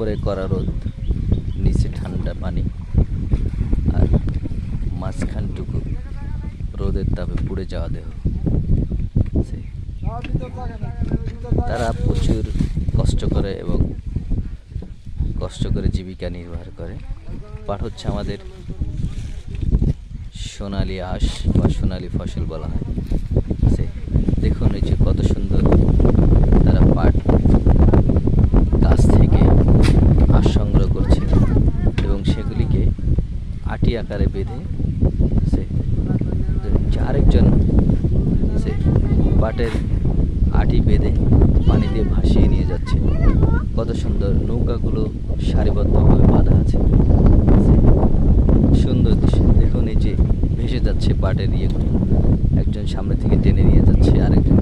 উপরে কড়া রোদ, নিচে ঠান্ডা পানি, আর মাঝখানটুকু রোদের তাপে পুড়ে যাওয়া দেহ। তারা প্রচুর কষ্ট করে এবং কষ্ট করে জীবিকা নির্বাহ করে। পাট হচ্ছে আমাদের সোনালী আঁশ বা সোনালী ফসল বলা হয়। দেখুন এই যে কত সুন্দর তারা পাট গাছ থেকে আঁশ সংগ্রহ করছে এবং সেগুলিকে আটি আকারে বেঁধে আরেকজন পাটের আটি বেঁধে পানি দিয়ে ভাসিয়ে নিয়ে যাচ্ছে। কত সুন্দর নৌকাগুলো সারিবদ্ধভাবে বাঁধা আছে। সুন্দর দৃশ্য দেখুন, এই যে ভেসে যাচ্ছে পাটের ইয়েগুলো, একজন সামনে থেকে টেনে নিয়ে যাচ্ছে, আরেকজন